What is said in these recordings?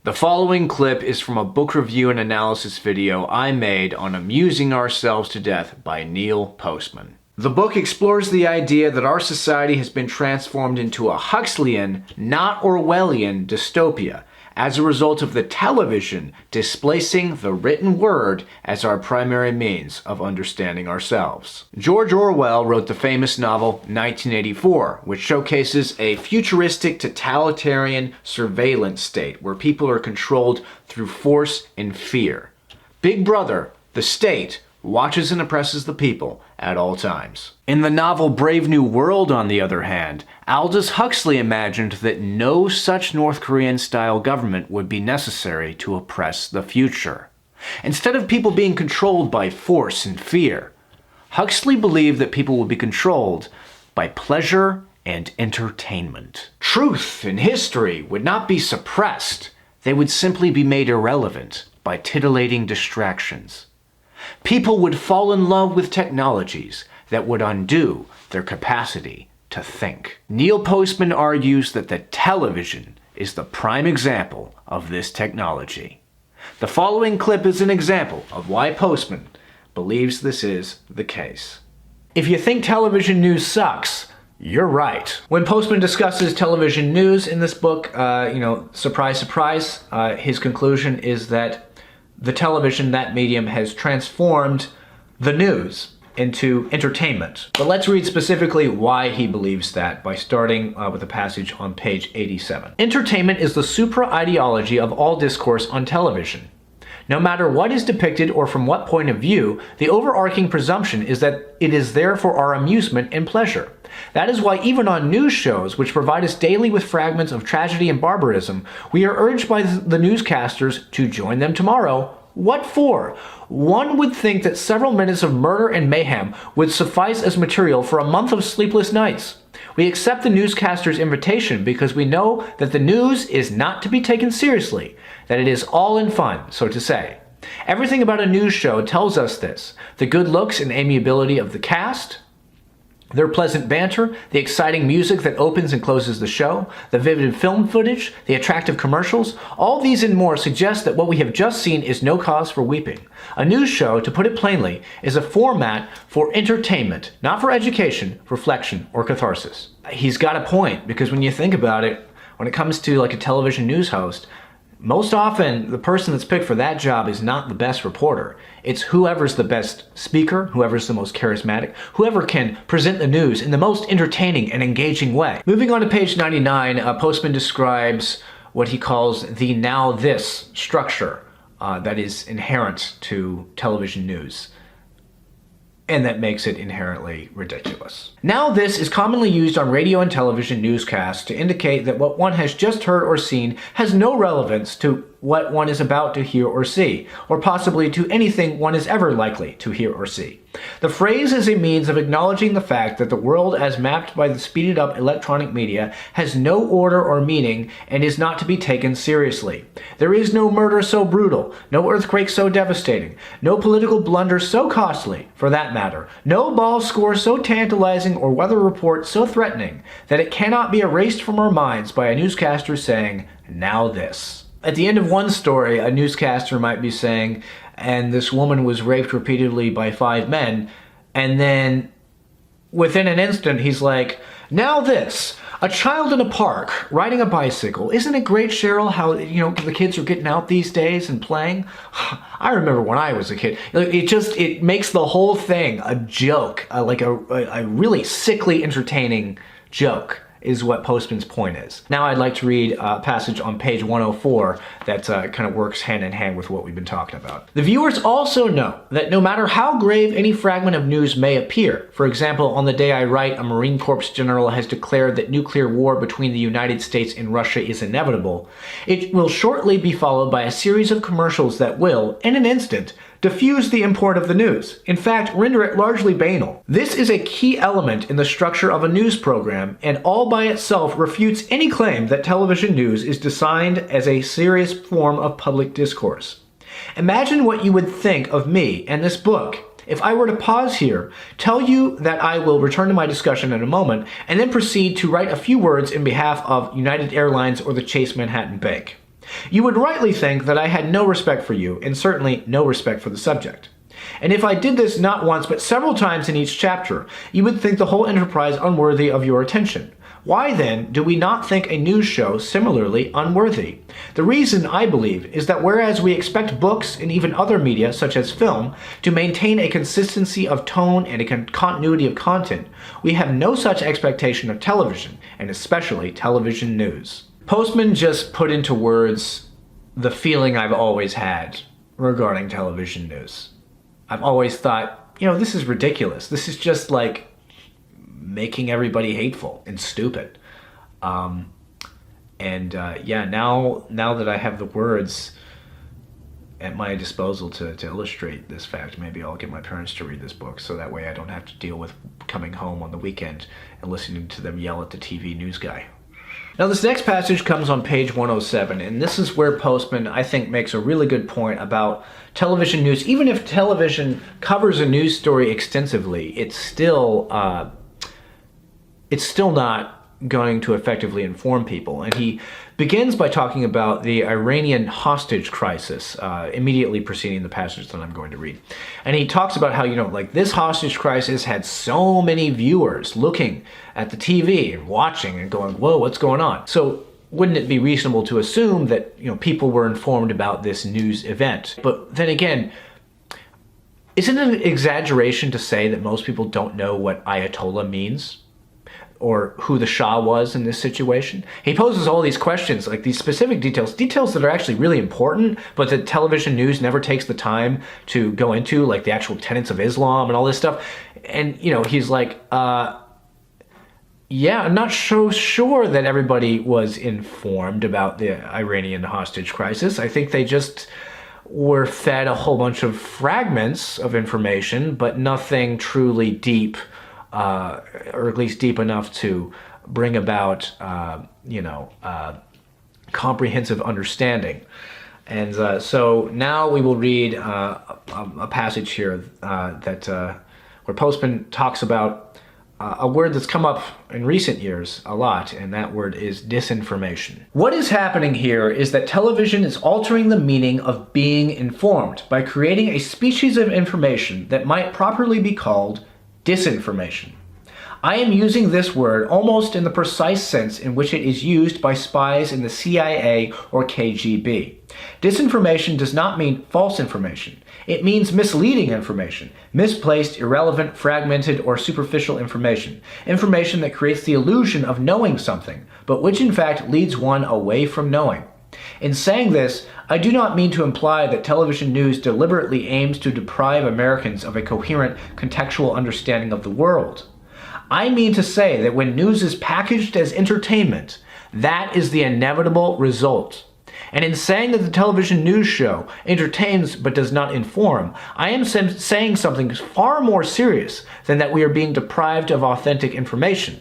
The following clip is from a book review and analysis video I made on Amusing Ourselves to Death by Neil Postman. The book explores the idea that our society has been transformed into a Huxleyan, not Orwellian, dystopia as a result of the television displacing the written word as our primary means of understanding ourselves. George Orwell wrote the famous novel 1984, which showcases a futuristic totalitarian surveillance state where people are controlled through force and fear. Big Brother, the state, watches and oppresses the people at all times. In the novel Brave New World, on the other hand, Aldous Huxley imagined that no such North Korean-style government would be necessary to oppress the future. Instead of people being controlled by force and fear, Huxley believed that people would be controlled by pleasure and entertainment. Truth and history would not be suppressed. They would simply be made irrelevant by titillating distractions. People would fall in love with technologies that would undo their capacity to think. Neil Postman argues that the television is the prime example of this technology. The following clip is an example of why Postman believes this is the case. If you think television news sucks, you're right. When Postman discusses television news in this book, surprise, surprise, his conclusion is that the television, that medium, has transformed the news into entertainment. But let's read specifically why he believes that by starting with a passage on page 87. Entertainment is the supra-ideology of all discourse on television. No matter what is depicted or from what point of view, the overarching presumption is that it is there for our amusement and pleasure. That is why even on news shows, which provide us daily with fragments of tragedy and barbarism, we are urged by the newscasters to join them tomorrow. What for? One would think that several minutes of murder and mayhem would suffice as material for a month of sleepless nights. We accept the newscaster's invitation because we know that the news is not to be taken seriously, that it is all in fun, so to say. Everything about a news show tells us this: the good looks and amiability of the cast, their pleasant banter, the exciting music that opens and closes the show, the vivid film footage, the attractive commercials, all these and more suggest that what we have just seen is no cause for weeping. A news show, to put it plainly, is a format for entertainment, not for education, reflection, or catharsis. He's got a point, because when you think about it, when it comes to like a television news host, most often, the person that's picked for that job is not the best reporter. It's whoever's the best speaker, whoever's the most charismatic, whoever can present the news in the most entertaining and engaging way. Moving on to page 99, Postman describes what he calls the now-this structure that is inherent to television news, and that makes it inherently ridiculous. Now this is commonly used on radio and television newscasts to indicate that what one has just heard or seen has no relevance to what one is about to hear or see, or possibly to anything one is ever likely to hear or see. The phrase is a means of acknowledging the fact that the world as mapped by the speeded up electronic media has no order or meaning and is not to be taken seriously. There is no murder so brutal, no earthquake so devastating, no political blunder so costly, for that matter, no ball score so tantalizing or weather report so threatening that it cannot be erased from our minds by a newscaster saying, "Now this." At the end of one story, a newscaster might be saying, and this woman was raped repeatedly by 5 men, and then within an instant he's like, "Now this, a child in a park riding a bicycle. Isn't it great, Cheryl, how the kids are getting out these days and playing? I remember when I was a kid." It makes the whole thing a joke, like a really sickly entertaining joke, is what Postman's point is. Now I'd like to read a passage on page 104 that kind of works hand in hand with what we've been talking about. The viewers also know that no matter how grave any fragment of news may appear, for example, on the day I write, a Marine Corps general has declared that nuclear war between the United States and Russia is inevitable, it will shortly be followed by a series of commercials that will, in an instant, diffuse the import of the news, in fact, render it largely banal. This is a key element in the structure of a news program, and all by itself refutes any claim that television news is designed as a serious form of public discourse. Imagine what you would think of me and this book if I were to pause here, tell you that I will return to my discussion in a moment, and then proceed to write a few words in behalf of United Airlines or the Chase Manhattan Bank. You would rightly think that I had no respect for you, and certainly no respect for the subject. And if I did this not once but several times in each chapter, you would think the whole enterprise unworthy of your attention. Why then do we not think a news show similarly unworthy? The reason, I believe, is that whereas we expect books and even other media, such as film, to maintain a consistency of tone and a continuity of content, we have no such expectation of television, and especially television news. Postman just put into words the feeling I've always had regarding television news. I've always thought, this is ridiculous. This is just like making everybody hateful and stupid. Now that I have the words at my disposal to illustrate this fact, maybe I'll get my parents to read this book so that way I don't have to deal with coming home on the weekend and listening to them yell at the TV news guy. Now this next passage comes on page 107, and this is where Postman, I think, makes a really good point about television news. Even if television covers a news story extensively, it's still not going to effectively inform people. And he begins by talking about the Iranian hostage crisis, immediately preceding the passage that I'm going to read. And he talks about how, this hostage crisis had so many viewers looking at the TV and watching and going, whoa, what's going on? So wouldn't it be reasonable to assume that, people were informed about this news event? But then again, isn't it an exaggeration to say that most people don't know what Ayatollah means? Or who the Shah was in this situation? He poses all these questions, like these specific details that are actually really important, but the television news never takes the time to go into, like the actual tenets of Islam and all this stuff. And, he's like, I'm not so sure that everybody was informed about the Iranian hostage crisis. I think they just were fed a whole bunch of fragments of information, but nothing truly deep, or at least deep enough to bring about, comprehensive understanding. And so now we will read a passage here where Postman talks about a word that's come up in recent years a lot, and that word is disinformation. What is happening here is that television is altering the meaning of being informed by creating a species of information that might properly be called disinformation. I am using this word almost in the precise sense in which it is used by spies in the CIA or KGB. Disinformation does not mean false information. It means misleading information, misplaced, irrelevant, fragmented, or superficial information. Information that creates the illusion of knowing something, but which in fact leads one away from knowing. In saying this, I do not mean to imply that television news deliberately aims to deprive Americans of a coherent, contextual understanding of the world. I mean to say that when news is packaged as entertainment, that is the inevitable result. And in saying that the television news show entertains but does not inform, I am saying something far more serious than that we are being deprived of authentic information.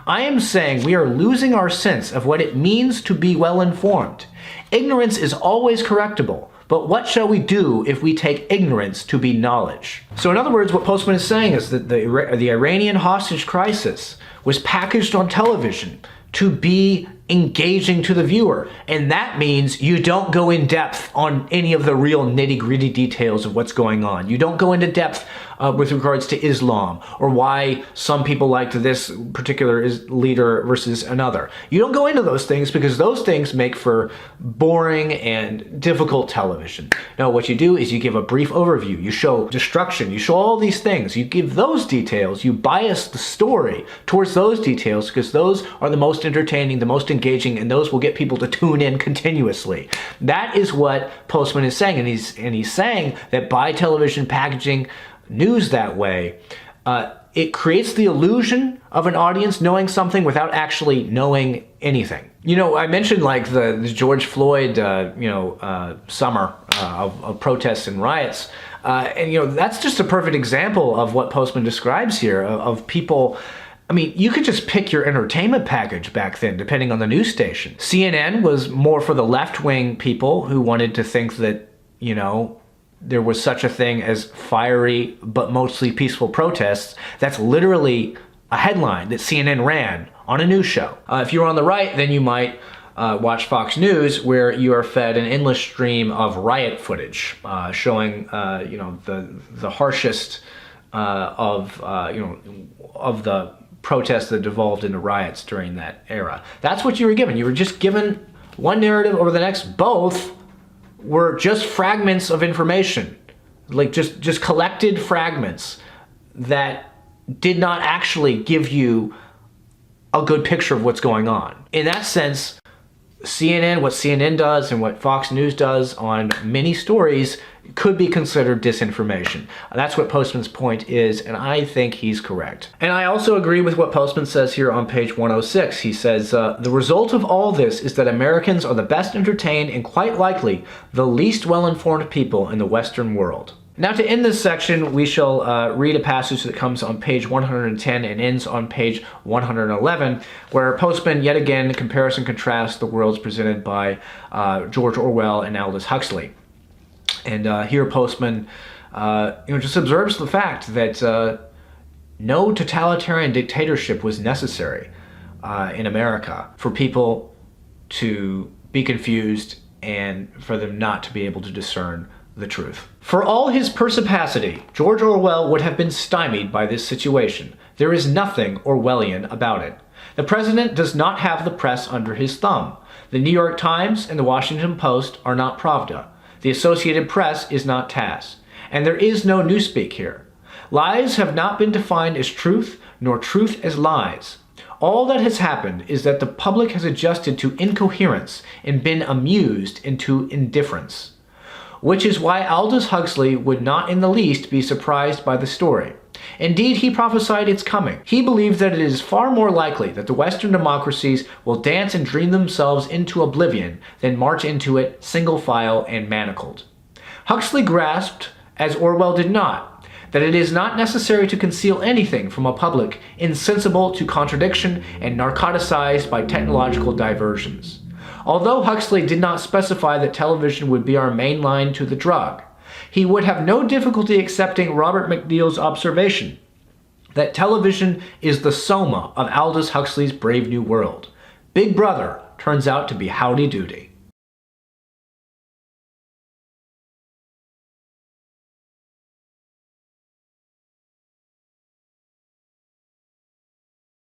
I am saying we are losing our sense of what it means to be well informed. Ignorance is always correctable, but what shall we do if we take ignorance to be knowledge? So in other words, what Postman is saying is that the Iranian hostage crisis was packaged on television to be engaging to the viewer. And that means you don't go in depth on any of the real nitty-gritty details of what's going on. You don't go into depth with regards to Islam or why some people liked this particular leader versus another. You don't go into those things because those things make for boring and difficult television. No, what you do is you give a brief overview. You show destruction. You show all these things. You give those details. You bias the story towards those details because those are the most entertaining, the most engaging, and those will get people to tune in continuously. That is what Postman is saying, and he's saying that by television packaging news that way, it creates the illusion of an audience knowing something without actually knowing anything. I mentioned like the George Floyd, summer of protests and riots, and that's just a perfect example of what Postman describes here of people. I mean, you could just pick your entertainment package back then, depending on the news station. CNN was more for the left-wing people who wanted to think that, there was such a thing as fiery but mostly peaceful protests. That's literally a headline that CNN ran on a news show. If you were on the right, then you might watch Fox News, where you are fed an endless stream of riot footage showing, the harshest of the protests that devolved into riots during that era. That's what you were given. You were just given one narrative over the next. Both were just fragments of information, like just collected fragments that did not actually give you a good picture of what's going on. In that sense, what CNN does and what Fox News does on many stories could be considered disinformation. That's what Postman's point is, and I think he's correct. And I also agree with what Postman says here on page 106. He says, the result of all this is that Americans are the best entertained and quite likely the least well-informed people in the Western world. Now, to end this section, we shall read a passage that comes on page 110 and ends on page 111, where Postman yet again compares and contrasts the worlds presented by George Orwell and Aldous Huxley. And here Postman just observes the fact that no totalitarian dictatorship was necessary in America for people to be confused and for them not to be able to discern the truth. For all his perspicacity, George Orwell would have been stymied by this situation. There is nothing Orwellian about it. The president does not have the press under his thumb. The New York Times and the Washington Post are not Pravda. The Associated Press is not TASS. And there is no newspeak here. Lies have not been defined as truth, nor truth as lies. All that has happened is that the public has adjusted to incoherence and been amused into indifference. Which is why Aldous Huxley would not in the least be surprised by the story. Indeed, he prophesied its coming. He believed that it is far more likely that the Western democracies will dance and dream themselves into oblivion than march into it single file and manacled. Huxley grasped, as Orwell did not, that it is not necessary to conceal anything from a public insensible to contradiction and narcoticized by technological diversions. Although Huxley did not specify that television would be our main line to the drug, he would have no difficulty accepting Robert McNeil's observation that television is the soma of Aldous Huxley's Brave New World. Big Brother turns out to be howdy doody.